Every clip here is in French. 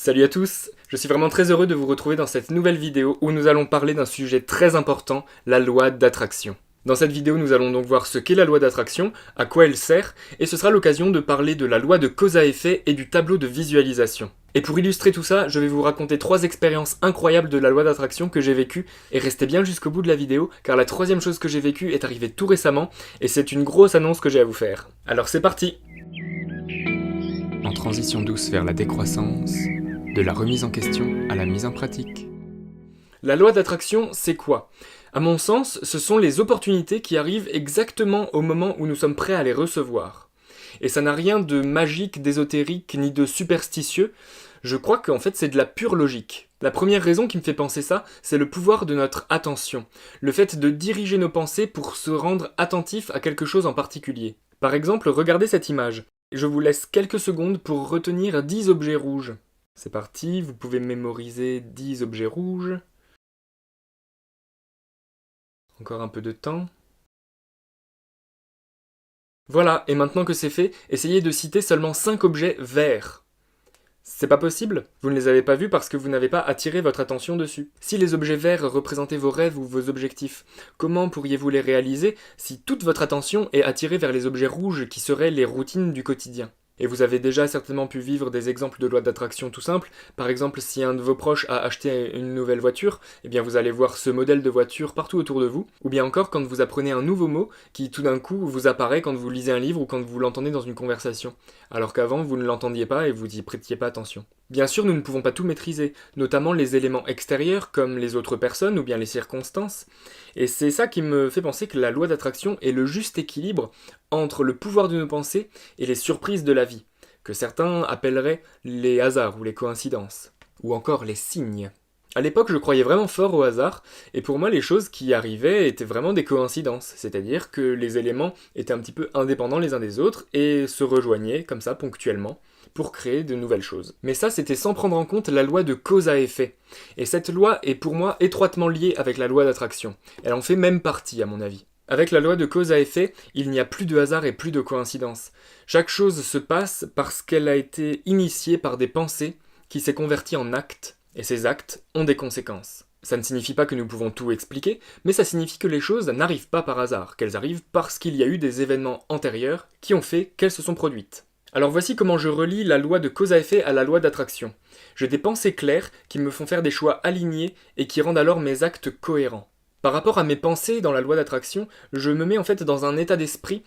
Salut à tous, je suis vraiment très heureux de vous retrouver dans cette nouvelle vidéo où nous allons parler d'un sujet très important, la loi d'attraction. Dans cette vidéo, nous allons donc voir ce qu'est la loi d'attraction, à quoi elle sert, et ce sera l'occasion de parler de la loi de cause à effet et du tableau de visualisation. Et pour illustrer tout ça, je vais vous raconter 3 expériences incroyables de la loi d'attraction que j'ai vécues, et restez bien jusqu'au bout de la vidéo, car la troisième chose que j'ai vécue est arrivée tout récemment, et c'est une grosse annonce que j'ai à vous faire. Alors c'est parti! En transition douce vers la décroissance, de la remise en question à la mise en pratique. La loi d'attraction, c'est quoi? À mon sens, ce sont les opportunités qui arrivent exactement au moment où nous sommes prêts à les recevoir. Et ça n'a rien de magique, d'ésotérique, ni de superstitieux. Je crois qu'en fait c'est de la pure logique. La première raison qui me fait penser ça, c'est le pouvoir de notre attention. Le fait de diriger nos pensées pour se rendre attentif à quelque chose en particulier. Par exemple, regardez cette image. Je vous laisse quelques secondes pour retenir 10 objets rouges. C'est parti, vous pouvez mémoriser 10 objets rouges. Encore un peu de temps. Voilà, et maintenant que c'est fait, essayez de citer seulement 5 objets verts. C'est pas possible? Vous ne les avez pas vus parce que vous n'avez pas attiré votre attention dessus. Si les objets verts représentaient vos rêves ou vos objectifs, comment pourriez-vous les réaliser si toute votre attention est attirée vers les objets rouges qui seraient les routines du quotidien? Et vous avez déjà certainement pu vivre des exemples de loi d'attraction tout simples. Par exemple, si un de vos proches a acheté une nouvelle voiture, eh bien vous allez voir ce modèle de voiture partout autour de vous. Ou bien encore quand vous apprenez un nouveau mot qui tout d'un coup vous apparaît quand vous lisez un livre ou quand vous l'entendez dans une conversation. Alors qu'avant vous ne l'entendiez pas et vous n'y prêtiez pas attention. Bien sûr, nous ne pouvons pas tout maîtriser, notamment les éléments extérieurs comme les autres personnes ou bien les circonstances. Et c'est ça qui me fait penser que la loi d'attraction est le juste équilibre entre le pouvoir de nos pensées et les surprises de la vie, que certains appelleraient les hasards ou les coïncidences, ou encore les signes. À l'époque, je croyais vraiment fort au hasard, et pour moi, les choses qui arrivaient étaient vraiment des coïncidences, c'est-à-dire que les éléments étaient un petit peu indépendants les uns des autres et se rejoignaient comme ça ponctuellement pour créer de nouvelles choses. Mais ça, c'était sans prendre en compte la loi de cause à effet. Et cette loi est pour moi étroitement liée avec la loi d'attraction. Elle en fait même partie, à mon avis. Avec la loi de cause à effet, il n'y a plus de hasard et plus de coïncidence. Chaque chose se passe parce qu'elle a été initiée par des pensées qui s'est convertie en actes, et ces actes ont des conséquences. Ça ne signifie pas que nous pouvons tout expliquer, mais ça signifie que les choses n'arrivent pas par hasard, qu'elles arrivent parce qu'il y a eu des événements antérieurs qui ont fait qu'elles se sont produites. Alors voici comment je relie la loi de cause à effet à la loi d'attraction. J'ai des pensées claires qui me font faire des choix alignés et qui rendent alors mes actes cohérents. Par rapport à mes pensées dans la loi d'attraction, je me mets en fait dans un état d'esprit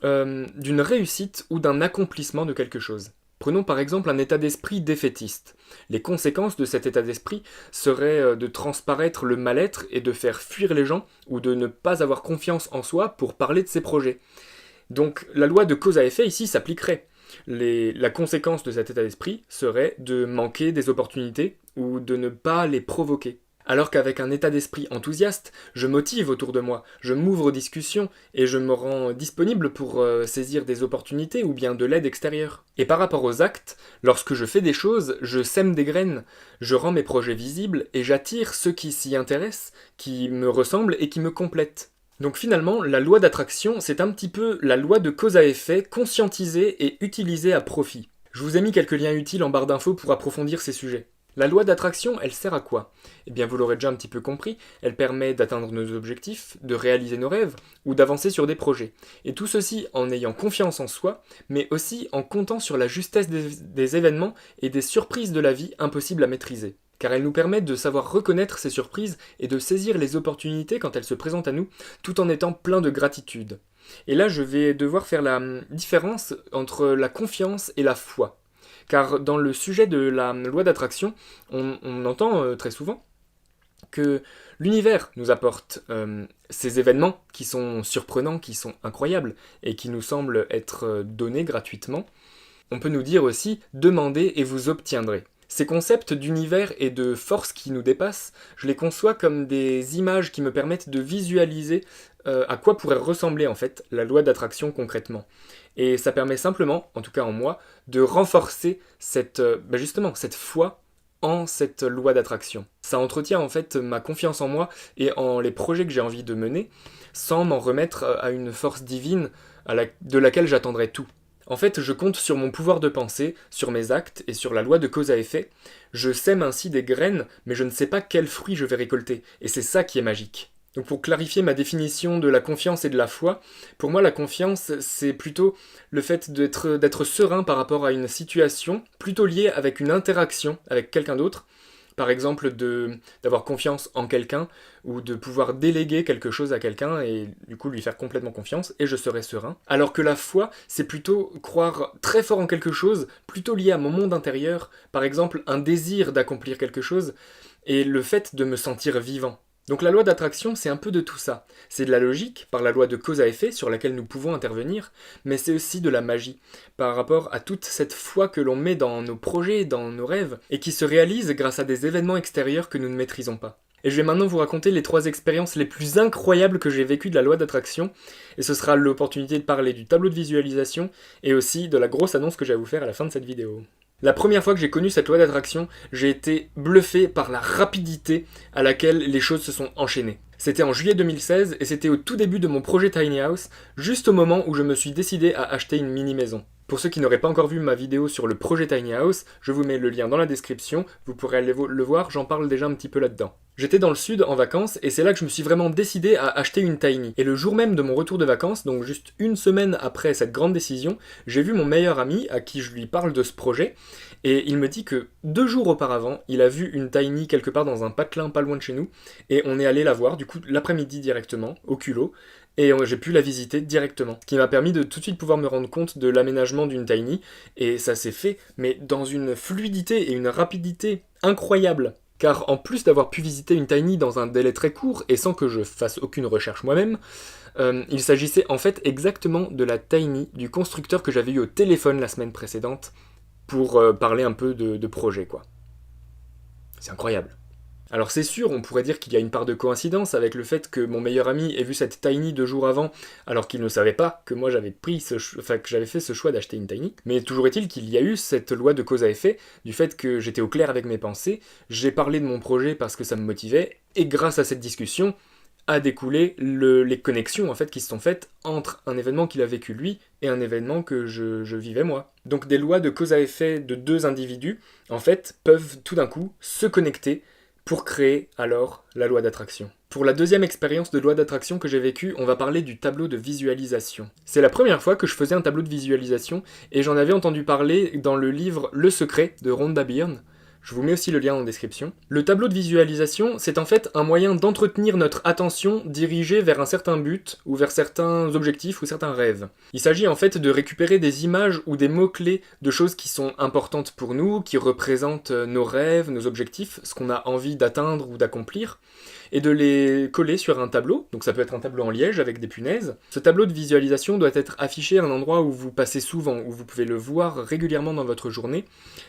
d'une réussite ou d'un accomplissement de quelque chose. Prenons par exemple un état d'esprit défaitiste. Les conséquences de cet état d'esprit seraient de transparaître le mal-être et de faire fuir les gens ou de ne pas avoir confiance en soi pour parler de ses projets. Donc la loi de cause à effet ici s'appliquerait. La conséquence de cet état d'esprit serait de manquer des opportunités ou de ne pas les provoquer. Alors qu'avec un état d'esprit enthousiaste, je motive autour de moi, je m'ouvre aux discussions et je me rends disponible pour saisir des opportunités ou bien de l'aide extérieure. Et par rapport aux actes, lorsque je fais des choses, je sème des graines, je rends mes projets visibles et j'attire ceux qui s'y intéressent, qui me ressemblent et qui me complètent. Donc finalement, la loi d'attraction, c'est un petit peu la loi de cause à effet conscientisée et utilisée à profit. Je vous ai mis quelques liens utiles en barre d'infos pour approfondir ces sujets. La loi d'attraction, elle sert à quoi? Eh bien, vous l'aurez déjà un petit peu compris, elle permet d'atteindre nos objectifs, de réaliser nos rêves, ou d'avancer sur des projets. Et tout ceci en ayant confiance en soi, mais aussi en comptant sur la justesse des événements et des surprises de la vie impossibles à maîtriser. Car elle nous permet de savoir reconnaître ces surprises et de saisir les opportunités quand elles se présentent à nous, tout en étant plein de gratitude. Et là, je vais devoir faire la différence entre la confiance et la foi. Car dans le sujet de la loi d'attraction, on entend très souvent que l'univers nous apporte ces événements qui sont surprenants, qui sont incroyables, et qui nous semblent être donnés gratuitement. On peut nous dire aussi « demandez et vous obtiendrez ». Ces concepts d'univers et de force qui nous dépassent, je les conçois comme des images qui me permettent de visualiser à quoi pourrait ressembler en fait la loi d'attraction concrètement. Et ça permet simplement, en tout cas en moi, de renforcer justement cette foi en cette loi d'attraction. Ça entretient en fait ma confiance en moi et en les projets que j'ai envie de mener, sans m'en remettre à une force divine de laquelle j'attendrai tout. En fait, je compte sur mon pouvoir de pensée, sur mes actes et sur la loi de cause à effet. Je sème ainsi des graines, mais je ne sais pas quels fruits je vais récolter, et c'est ça qui est magique. Donc pour clarifier ma définition de la confiance et de la foi, pour moi la confiance c'est plutôt le fait d'être serein par rapport à une situation, plutôt liée avec une interaction avec quelqu'un d'autre, par exemple d'avoir confiance en quelqu'un ou de pouvoir déléguer quelque chose à quelqu'un et du coup lui faire complètement confiance et je serai serein. Alors que la foi c'est plutôt croire très fort en quelque chose, plutôt lié à mon monde intérieur, par exemple un désir d'accomplir quelque chose et le fait de me sentir vivant. Donc la loi d'attraction, c'est un peu de tout ça. C'est de la logique, par la loi de cause à effet sur laquelle nous pouvons intervenir, mais c'est aussi de la magie, par rapport à toute cette foi que l'on met dans nos projets, dans nos rêves, et qui se réalise grâce à des événements extérieurs que nous ne maîtrisons pas. Et je vais maintenant vous raconter les 3 expériences les plus incroyables que j'ai vécues de la loi d'attraction, et ce sera l'opportunité de parler du tableau de visualisation, et aussi de la grosse annonce que j'ai à vous faire à la fin de cette vidéo. La première fois que j'ai connu cette loi d'attraction, j'ai été bluffé par la rapidité à laquelle les choses se sont enchaînées. C'était en juillet 2016 et c'était au tout début de mon projet Tiny House, juste au moment où je me suis décidé à acheter une mini-maison. Pour ceux qui n'auraient pas encore vu ma vidéo sur le projet Tiny House, je vous mets le lien dans la description, vous pourrez aller le voir, j'en parle déjà un petit peu là-dedans. J'étais dans le sud en vacances et c'est là que je me suis vraiment décidé à acheter une tiny. Et le jour même de mon retour de vacances, donc juste une semaine après cette grande décision, j'ai vu mon meilleur ami à qui je lui parle de ce projet et il me dit que 2 jours auparavant, il a vu une tiny quelque part dans un patelin pas loin de chez nous et on est allé la voir du coup l'après-midi directement au culot. Et j'ai pu la visiter directement, ce qui m'a permis de tout de suite pouvoir me rendre compte de l'aménagement d'une tiny, et ça s'est fait, mais dans une fluidité et une rapidité incroyables. Car en plus d'avoir pu visiter une tiny dans un délai très court et sans que je fasse aucune recherche moi-même, il s'agissait en fait exactement de la tiny du constructeur que j'avais eu au téléphone la semaine précédente pour parler un peu de projet quoi. C'est incroyable. Alors c'est sûr, on pourrait dire qu'il y a une part de coïncidence avec le fait que mon meilleur ami ait vu cette tiny 2 jours avant, alors qu'il ne savait pas que moi j'avais que j'avais fait ce choix d'acheter une tiny. Mais toujours est-il qu'il y a eu cette loi de cause à effet, du fait que j'étais au clair avec mes pensées, j'ai parlé de mon projet parce que ça me motivait, et grâce à cette discussion, a découlé les connexions en fait qui se sont faites entre un événement qu'il a vécu lui et un événement que je vivais moi. Donc des lois de cause à effet de 2 individus, en fait, peuvent tout d'un coup se connecter pour créer alors la loi d'attraction. Pour la deuxième expérience de loi d'attraction que j'ai vécue, on va parler du tableau de visualisation. C'est la première fois que je faisais un tableau de visualisation et j'en avais entendu parler dans le livre Le Secret de Rhonda Byrne. Je vous mets aussi le lien en description. Le tableau de visualisation, c'est en fait un moyen d'entretenir notre attention dirigée vers un certain but, ou vers certains objectifs ou certains rêves. Il s'agit en fait de récupérer des images ou des mots-clés de choses qui sont importantes pour nous, qui représentent nos rêves, nos objectifs, ce qu'on a envie d'atteindre ou d'accomplir, et de les coller sur un tableau, donc ça peut être un tableau en liège avec des punaises. Ce tableau de visualisation doit être affiché à un endroit où vous passez souvent, où vous pouvez le voir régulièrement dans votre journée,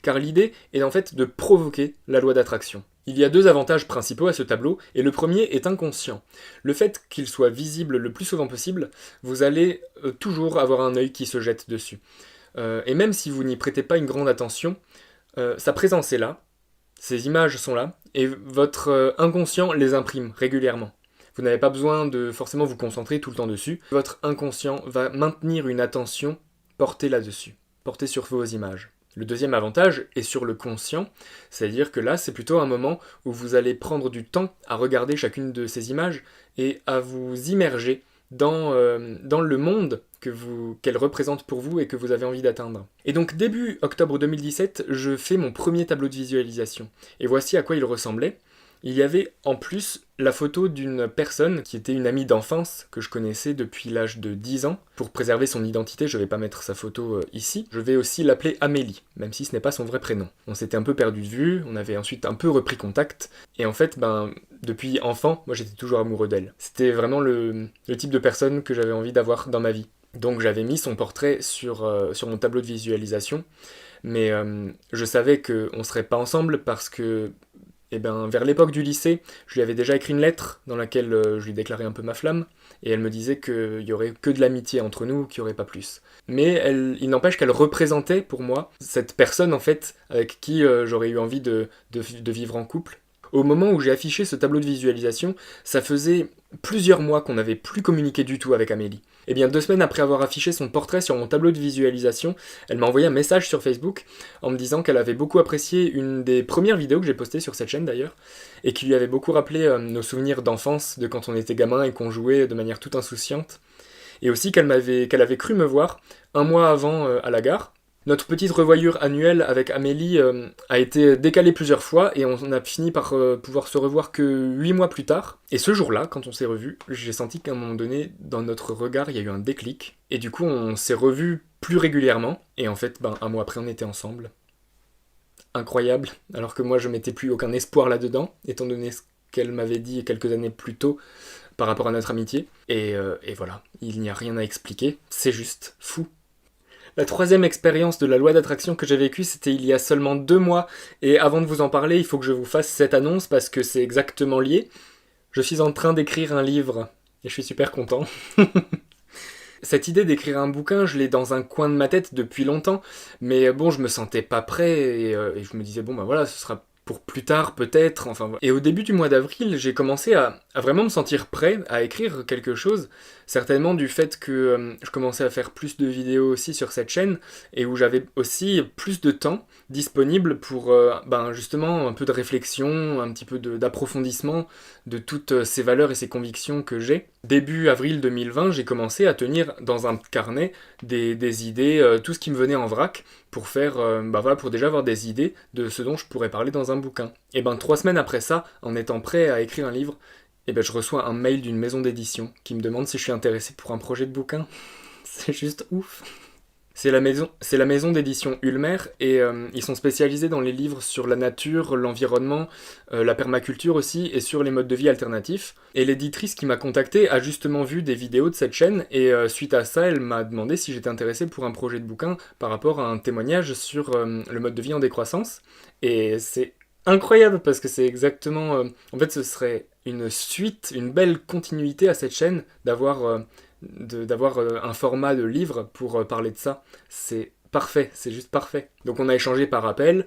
car l'idée est en fait de provoquer la loi d'attraction. Il y a 2 avantages principaux à ce tableau, et le premier est inconscient. Le fait qu'il soit visible le plus souvent possible, vous allez toujours avoir un œil qui se jette dessus. Et même si vous n'y prêtez pas une grande attention, sa présence est là, ces images sont là, et votre inconscient les imprime régulièrement. Vous n'avez pas besoin de forcément vous concentrer tout le temps dessus. Votre inconscient va maintenir une attention portée là-dessus, portée sur vos images. Le deuxième avantage est sur le conscient, c'est-à-dire que là, c'est plutôt un moment où vous allez prendre du temps à regarder chacune de ces images et à vous immerger dans le monde qu'elle représente pour vous et que vous avez envie d'atteindre. Et donc début octobre 2017, je fais mon premier tableau de visualisation. Et voici à quoi il ressemblait. Il y avait en plus la photo d'une personne qui était une amie d'enfance que je connaissais depuis l'âge de 10 ans. Pour préserver son identité, je ne vais pas mettre sa photo ici. Je vais aussi l'appeler Amélie, même si ce n'est pas son vrai prénom. On s'était un peu perdu de vue, on avait ensuite un peu repris contact. Et en fait, depuis enfant, moi j'étais toujours amoureux d'elle. C'était vraiment le type de personne que j'avais envie d'avoir dans ma vie. Donc j'avais mis son portrait sur mon tableau de visualisation. Mais je savais qu'on ne serait pas ensemble parce que vers l'époque du lycée, je lui avais déjà écrit une lettre dans laquelle je lui déclarais un peu ma flamme, et elle me disait qu'il y aurait que de l'amitié entre nous, qu'il n'y aurait pas plus. Mais il n'empêche qu'elle représentait pour moi cette personne en fait avec qui j'aurais eu envie de vivre en couple. Au moment où j'ai affiché ce tableau de visualisation, ça faisait plusieurs mois qu'on n'avait plus communiqué du tout avec Amélie. Et bien 2 semaines après avoir affiché son portrait sur mon tableau de visualisation, elle m'a envoyé un message sur Facebook en me disant qu'elle avait beaucoup apprécié une des premières vidéos que j'ai postées sur cette chaîne d'ailleurs, et qui lui avait beaucoup rappelé nos souvenirs d'enfance, de quand on était gamin et qu'on jouait de manière toute insouciante. Et aussi qu'elle avait cru me voir un mois avant à la gare. Notre petite revoyure annuelle avec Amélie a été décalée plusieurs fois et on a fini par pouvoir se revoir que 8 mois plus tard. Et ce jour-là, quand on s'est revus, j'ai senti qu'à un moment donné, dans notre regard, il y a eu un déclic. Et du coup, on s'est revus plus régulièrement. Et en fait, un mois après, on était ensemble. Incroyable, alors que moi, je mettais plus aucun espoir là-dedans, étant donné ce qu'elle m'avait dit quelques années plus tôt par rapport à notre amitié. Et voilà, il n'y a rien à expliquer, c'est juste fou. La 3e expérience de la loi d'attraction que j'ai vécue, c'était il y a seulement 2 mois, et avant de vous en parler, il faut que je vous fasse cette annonce parce que c'est exactement lié. Je suis en train d'écrire un livre, et je suis super content. Cette idée d'écrire un bouquin, je l'ai dans un coin de ma tête depuis longtemps, mais bon, je me sentais pas prêt, et je me disais, bon bah voilà, ce sera pour plus tard peut-être, enfin voilà. Et au début du mois d'avril, j'ai commencé à vraiment me sentir prêt à écrire quelque chose, certainement du fait que je commençais à faire plus de vidéos aussi sur cette chaîne, et où j'avais aussi plus de temps disponible pour justement un peu de réflexion, un petit peu d'approfondissement de toutes ces valeurs et ces convictions que j'ai. Début avril 2020, j'ai commencé à tenir dans un carnet des idées, tout ce qui me venait en vrac, pour faire, pour déjà avoir des idées de ce dont je pourrais parler dans un bouquin. Et 3 semaines après ça, en étant prêt à écrire un livre, je reçois un mail d'une maison d'édition qui me demande si je suis intéressé pour un projet de bouquin. C'est juste ouf. C'est la maison d'édition Ulmer, et ils sont spécialisés dans les livres sur la nature, l'environnement, la permaculture aussi, et sur les modes de vie alternatifs. Et l'éditrice qui m'a contacté a justement vu des vidéos de cette chaîne, et suite à ça, elle m'a demandé si j'étais intéressé pour un projet de bouquin par rapport à un témoignage sur le mode de vie en décroissance. Et c'est incroyable parce que c'est exactement... en fait, ce serait une suite, une belle continuité à cette chaîne d'avoir un format de livre pour parler de ça. C'est parfait, c'est juste parfait. Donc on a échangé par appel,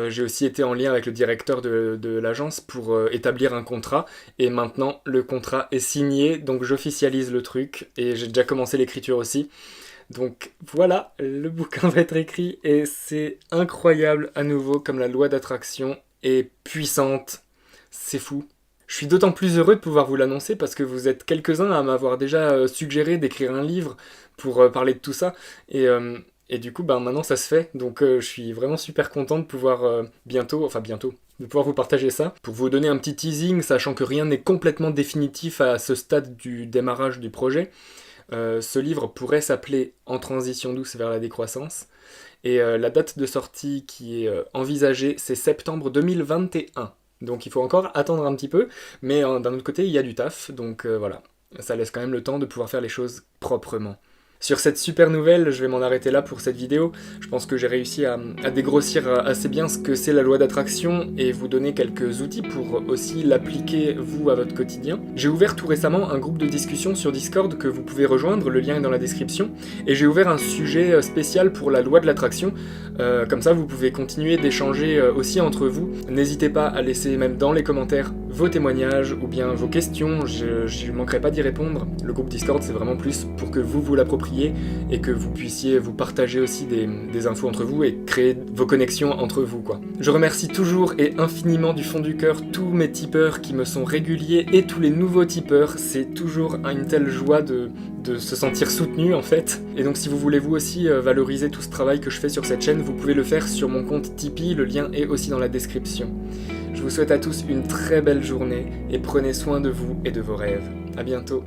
j'ai aussi été en lien avec le directeur de l'agence pour établir un contrat, et maintenant le contrat est signé, donc j'officialise le truc, et j'ai déjà commencé l'écriture aussi. Donc voilà, le bouquin va être écrit, et c'est incroyable à nouveau comme la loi d'attraction est puissante. C'est fou. Je suis d'autant plus heureux de pouvoir vous l'annoncer parce que vous êtes quelques-uns à m'avoir déjà suggéré d'écrire un livre pour parler de tout ça. Et du coup, maintenant ça se fait. Donc je suis vraiment super content de pouvoir bientôt, de pouvoir vous partager ça. Pour vous donner un petit teasing, sachant que rien n'est complètement définitif à ce stade du démarrage du projet, ce livre pourrait s'appeler « En transition douce vers la décroissance ». Et la date de sortie qui est envisagée, c'est septembre 2021. Donc il faut encore attendre un petit peu, mais d'un autre côté, il y a du taf, donc voilà. Ça laisse quand même le temps de pouvoir faire les choses proprement. Sur cette super nouvelle, je vais m'en arrêter là pour cette vidéo. Je pense que j'ai réussi à dégrossir assez bien ce que c'est la loi d'attraction et vous donner quelques outils pour aussi l'appliquer, vous, à votre quotidien. J'ai ouvert tout récemment un groupe de discussion sur Discord que vous pouvez rejoindre, le lien est dans la description. Et j'ai ouvert un sujet spécial pour la loi de l'attraction. Comme ça, vous pouvez continuer d'échanger aussi entre vous. N'hésitez pas à laisser même dans les commentaires vos témoignages ou bien vos questions. Je ne manquerai pas d'y répondre. Le groupe Discord, c'est vraiment plus pour que vous l'appropriez et que vous puissiez vous partager aussi des infos entre vous et créer vos connexions entre vous, quoi. Je remercie toujours et infiniment du fond du cœur tous mes tipeurs qui me sont réguliers et tous les nouveaux tipeurs. C'est toujours une telle joie de se sentir soutenu en fait. Et donc si vous voulez vous aussi valoriser tout ce travail que je fais sur cette chaîne, vous pouvez le faire sur mon compte Tipeee, le lien est aussi dans la description. Je vous souhaite à tous une très belle journée et prenez soin de vous et de vos rêves. À bientôt.